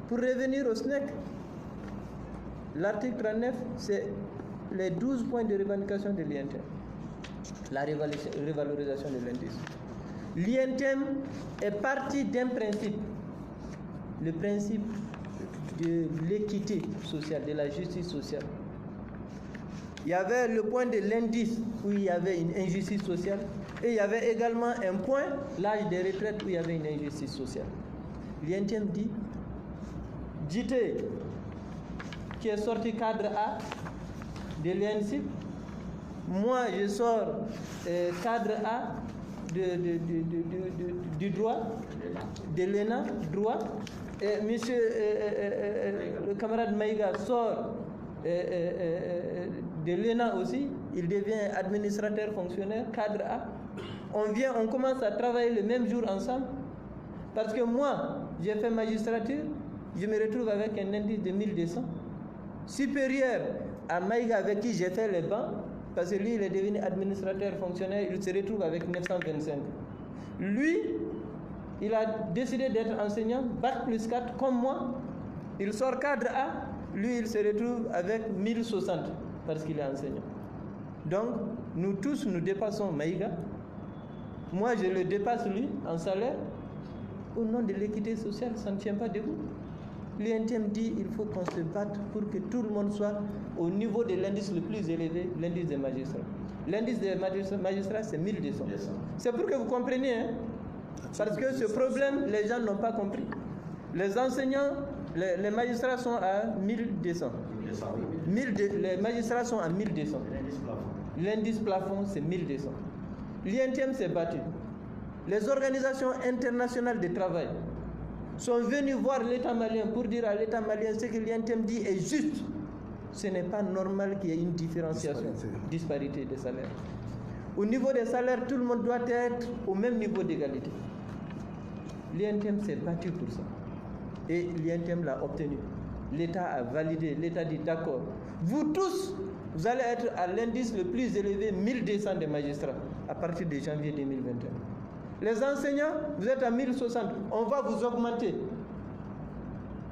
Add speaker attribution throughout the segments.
Speaker 1: Pour revenir au SNEC, l'article 39, c'est les 12 points de revendication de l'INTM. La revalorisation de l'indice. L'INTM est parti d'un principe, le principe de l'équité sociale, de la justice sociale. Il y avait le point de l'indice où il y avait une injustice sociale et il y avait également un point, l'âge de retraite, où il y avait une injustice sociale. L'INTM dit, Djité, qui est sorti cadre A de l'INSIP, moi je sors cadre A du droit, de l'ENA, droit, et monsieur le camarade Maïga sort de l'ENA aussi, il devient administrateur fonctionnaire, cadre A. On commence à travailler le même jour ensemble, parce que moi, j'ai fait magistrature, je me retrouve avec un indice de 1200, supérieur à Maïga avec qui j'ai fait les bancs, parce que lui, il est devenu administrateur fonctionnaire, il se retrouve avec 925. Lui, il a décidé d'être enseignant, Bac plus 4, comme moi. Il sort cadre A, lui, il se retrouve avec 1060, parce qu'il est enseignant. Donc, nous tous, nous dépassons Maïga. Moi, je le dépasse, lui, en salaire. Au nom de l'équité sociale, ça ne tient pas debout. L'INTM dit qu'il faut qu'on se batte pour que tout le monde soit au niveau de l'indice le plus élevé, l'indice des magistrats. L'indice des magistrats, c'est 1200. C'est pour que vous compreniez, hein? Parce que ce problème, les gens n'ont pas compris. Les enseignants, les magistrats sont à 1200. Les magistrats sont à 1200. L'indice plafond, c'est 1200. L'INTM s'est battu. Les organisations internationales de travail sont venus voir l'État malien pour dire à l'État malien ce que l'INTM dit est juste. Ce n'est pas normal qu'il y ait une différenciation, disparité des salaires. Au niveau des salaires, tout le monde doit être au même niveau d'égalité. L'INTM s'est battu pour ça. Et l'INTM l'a obtenu. L'État a validé, l'État dit d'accord. Vous tous, vous allez être à l'indice le plus élevé, 1200 des magistrats, à partir de janvier 2021. Les enseignants, vous êtes à 1060, on va vous augmenter.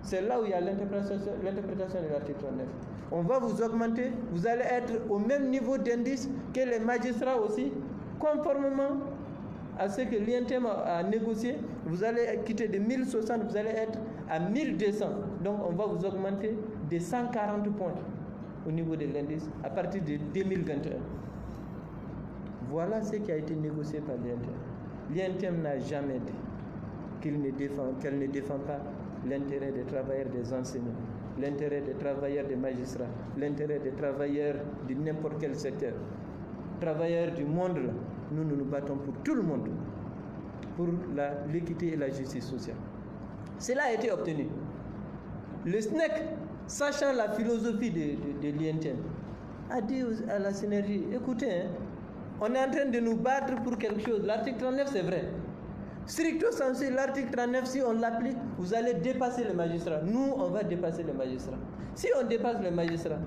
Speaker 1: C'est là où il y a l'interprétation de l'article 39. On va vous augmenter, vous allez être au même niveau d'indice que les magistrats aussi, conformément à ce que l'INTM a négocié. Vous allez quitter de 1060, vous allez être à 1200. Donc on va vous augmenter de 140 points au niveau de l'indice à partir de 2021. Voilà ce qui a été négocié par l'INTM. L'INTM n'a jamais dit qu'elle ne défend pas l'intérêt des travailleurs des enseignants, l'intérêt des travailleurs des magistrats, l'intérêt des travailleurs de n'importe quel secteur. Travailleurs du monde, là, nous nous battons pour tout le monde, pour l'équité et la justice sociale. Cela a été obtenu. Le SNEC, sachant la philosophie de l'INTM, a dit à la synergie, écoutez, hein, on est en train de nous battre pour quelque chose. L'article 39, c'est vrai. Stricto sensu, l'article 39, si on l'applique, vous allez dépasser les magistrats. Nous, on va dépasser les magistrats. Si on dépasse les magistrats,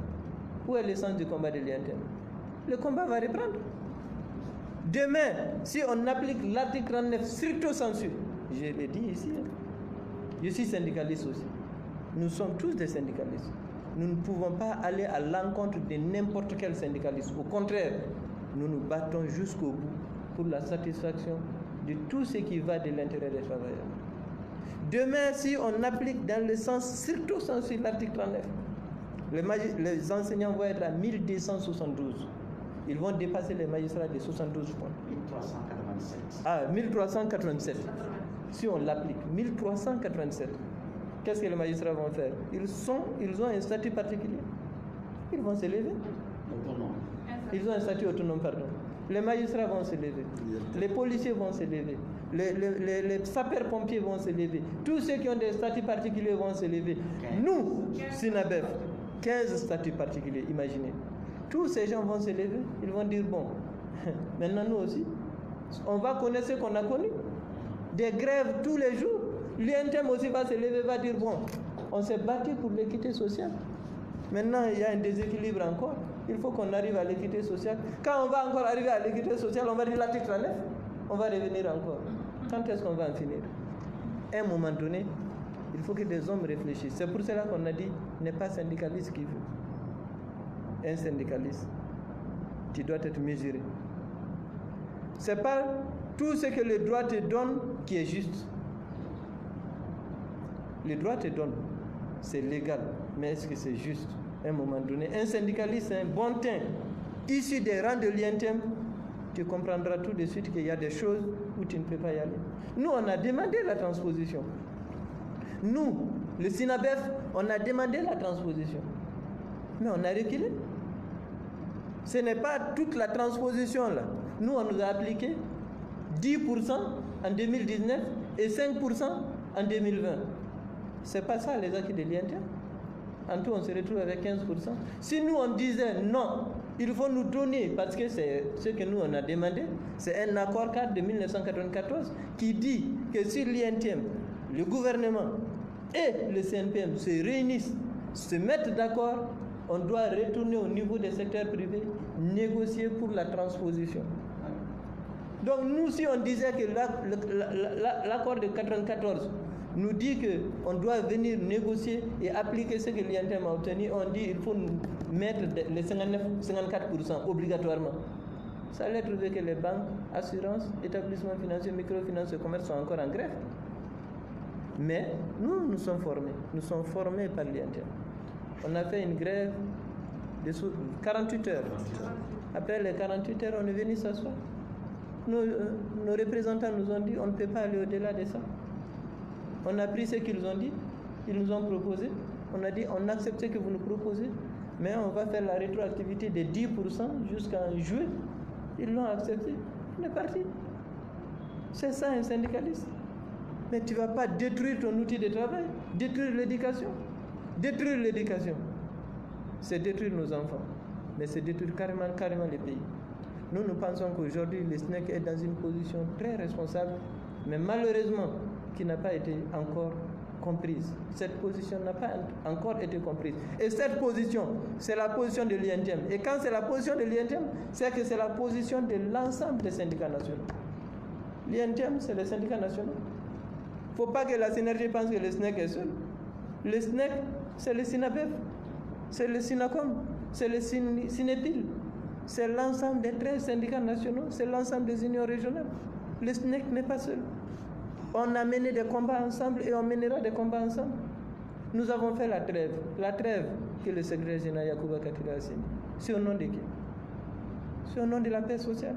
Speaker 1: où est l'essence du combat de l'INTM? Le combat va reprendre. Demain, si on applique l'article 39 stricto sensu, je l'ai dit ici, je suis syndicaliste aussi. Nous sommes tous des syndicalistes. Nous ne pouvons pas aller à l'encontre de n'importe quel syndicaliste. Au contraire, nous nous battons jusqu'au bout pour la satisfaction de tout ce qui va de l'intérêt des travailleurs. Demain, si on applique dans le sens stricto sensu l'article 39, les enseignants vont être à 1272. Ils vont dépasser les magistrats de 72 points.
Speaker 2: 1387.
Speaker 1: Ah, 1387. Si on l'applique, 1387. Qu'est-ce que les magistrats vont faire? Ils ont un statut particulier. Ils vont se lever.
Speaker 2: Autonome.
Speaker 1: Ils ont un statut autonome, pardon. Les magistrats vont se lever. Les policiers vont se lever. Les sapeurs-pompiers vont se lever. Tous ceux qui ont des statuts particuliers vont se lever. Nous, Sinabef, 15 statuts particuliers, imaginez. Tous ces gens vont se lever. Ils vont dire, bon, maintenant nous aussi, on va connaître ce qu'on a connu. Des grèves tous les jours. L'INTM aussi va se lever, va dire, bon, on s'est battu pour l'équité sociale. Maintenant, il y a un déséquilibre encore. Il faut qu'on arrive à l'équité sociale. Quand on va encore arriver à l'équité sociale, on va dire l'article 39. On va revenir encore. Quand est-ce qu'on va en finir? À un moment donné, Il faut que des hommes réfléchissent. C'est pour cela qu'on a dit, n'est pas syndicaliste qui veut. Un syndicaliste, tu dois être mesuré. Ce n'est pas tout ce que le droit te donne qui est juste. Le droit te donne, c'est légal, mais est-ce que c'est juste? À un moment donné, un syndicaliste, c'est un bon teint, issu des rangs de l'INTEM, tu comprendras tout de suite qu'il y a des choses où tu ne peux pas y aller. Nous, on a demandé la transposition. Nous, le SINABEF, on a demandé la transposition. Mais on a reculé. Ce n'est pas toute la transposition là. Nous, on nous a appliqué 10% en 2019 et 5% en 2020. Ce n'est pas ça les acquis de l'INTEM. En tout, on se retrouve avec 15%. Si nous, on disait non, il faut nous donner, parce que c'est ce que nous, on a demandé, c'est un accord cadre de 1994 qui dit que si l'INTEM, le gouvernement et le CNPM se réunissent, se mettent d'accord, on doit retourner au niveau des secteurs privés, négocier pour la transposition. Donc nous, si on disait que l'accord de 1994 nous dit qu'on doit venir négocier et appliquer ce que l'INTEM a obtenu, on dit qu'il faut mettre les 54% obligatoirement. Ça allait trouver que les banques, assurances, établissements financiers, microfinance et commerce sont encore en grève. Mais nous sommes formés. Nous sommes formés par l'INTEM. On a fait une grève de 48 heures. Après les 48 heures, on est venu s'asseoir. Nos représentants nous ont dit on ne peut pas aller au-delà de ça. On a pris ce qu'ils ont dit, ils nous ont proposé. On a dit on accepte ce que vous nous proposez, mais on va faire la rétroactivité de 10% jusqu'en juillet. Ils l'ont accepté. On est parti. C'est ça un syndicaliste. Mais tu ne vas pas détruire ton outil de travail, détruire l'éducation. Détruire l'éducation, c'est détruire nos enfants, mais c'est détruire carrément les pays. Nous pensons qu'aujourd'hui, le SNEC est dans une position très responsable, mais malheureusement, qui n'a pas été encore comprise. Cette position n'a pas encore été comprise. Et cette position, c'est la position de l'INTEM. Et quand c'est la position de l'INTEM, c'est que c'est la position de l'ensemble des syndicats nationaux. L'INTEM, c'est les syndicats nationaux. Il ne faut pas que la synergie pense que le SNEC est seul. Le SNEC, c'est le SINABEF, c'est le SINACOM, c'est le SINEPIL, c'est l'ensemble des 13 syndicats nationaux, c'est l'ensemble des unions régionales. Le SNEC n'est pas seul. On a mené des combats ensemble et on mènera des combats ensemble. Nous avons fait la trêve que le secrétaire général Yacouba Katila a signée. C'est au nom de qui? C'est au nom de la paix sociale.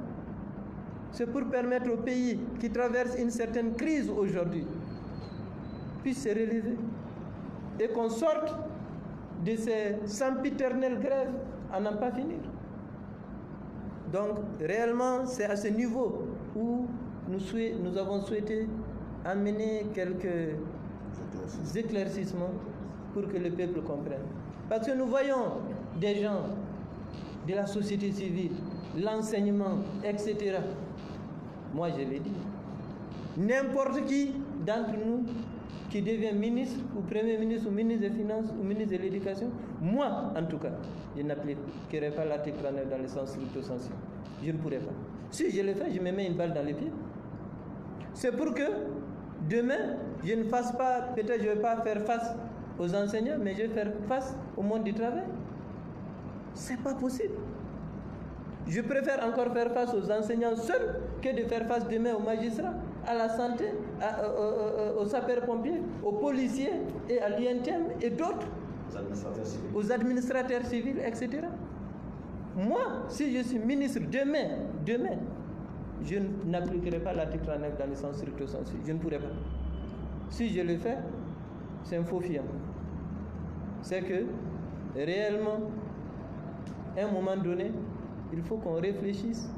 Speaker 1: C'est pour permettre aux pays qui traversent une certaine crise aujourd'hui puissent se relever et qu'on sorte de ces sempiternelles grèves à n'en pas finir. Donc, réellement, c'est à ce niveau où nous avons souhaité amener quelques éclaircissements pour que le peuple comprenne. Parce que nous voyons des gens de la société civile, l'enseignement, etc. Moi, je l'ai dit. N'importe qui d'entre nous qui devient ministre ou premier ministre ou ministre des Finances ou ministre de l'Éducation, moi, en tout cas, je n'appliquerai pas l'article 39 dans le sens stricto sensu. Je ne pourrai pas. Si je le fais, je me mets une balle dans les pieds. C'est pour que demain, je ne fasse pas, peut-être je ne vais pas faire face aux enseignants, mais je vais faire face au monde du travail. C'est pas possible. Je préfère encore faire face aux enseignants seuls que de faire face demain aux magistrats, à la santé, aux sapeurs-pompiers, aux policiers et à l'INTEM et d'autres, aux administrateurs civils, etc. Moi, si je suis ministre demain, je n'appliquerai pas l'article 39 dans le sens stricto sensu. Je ne pourrai pas. Si je le fais, c'est un faux fiant. C'est que, réellement, à un moment donné, il faut qu'on réfléchisse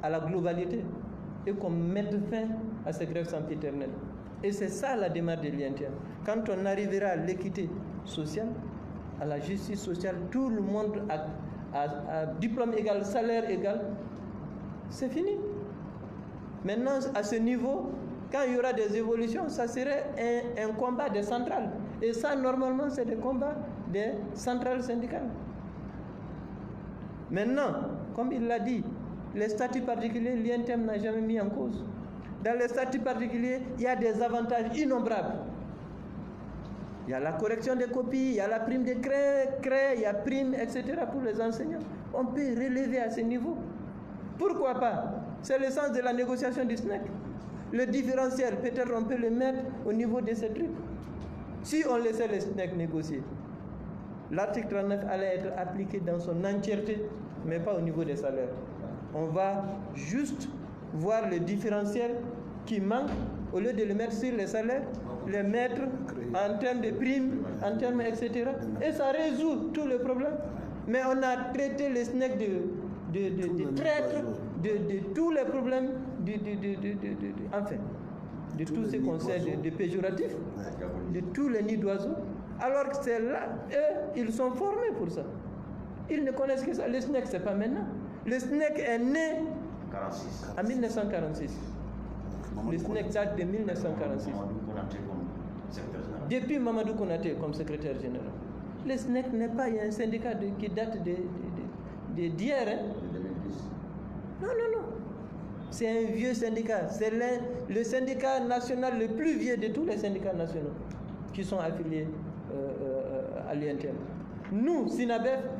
Speaker 1: à la globalité et qu'on mette fin à ces grèves sempiternelles. Et c'est ça la démarche de l'INTEM. Quand on arrivera à l'équité sociale, à la justice sociale, tout le monde a diplôme égal, salaire égal, c'est fini. Maintenant, à ce niveau, quand il y aura des évolutions, ça serait un combat des centrales. Et ça, normalement, c'est des combats des centrales syndicales. Maintenant, comme il l'a dit, les statuts particuliers, l'INTEM n'a jamais mis en cause. dans les statuts particuliers, il y a des avantages innombrables. Il y a la correction des copies, il y a la prime de cré, il y a prime, etc. pour les enseignants. On peut relever à ce niveau. Pourquoi pas? C'est le sens de la négociation du SNEC. Le différentiel, peut-être on peut le mettre au niveau de ces trucs. Si on laissait le SNEC négocier, l'article 39 allait être appliqué dans son entièreté, mais pas au niveau des salaires. On va juste voir le différentiel qui manque, au lieu de le mettre sur les salaires, les mettre en termes de primes, en termes, etc. Et ça résout tous les problèmes. Mais on a traité le SNEC de traître, de tous les problèmes, enfin, de tout ce qu'on sait de péjoratif, de tous les nids d'oiseaux. Alors que c'est là, eux, ils sont formés pour ça. Ils ne connaissent que ça. Le SNEC, c'est pas maintenant. Le SNEC est né en 1946. Le SNEC date de 1946. Depuis Mamadou Konaté comme secrétaire général. Le SNEC n'est pas un syndicat qui date d'hier. Hein? Non. C'est un vieux syndicat. C'est le syndicat national le plus vieux de tous les syndicats nationaux qui sont affiliés à l'INTM. Nous, SINABEF,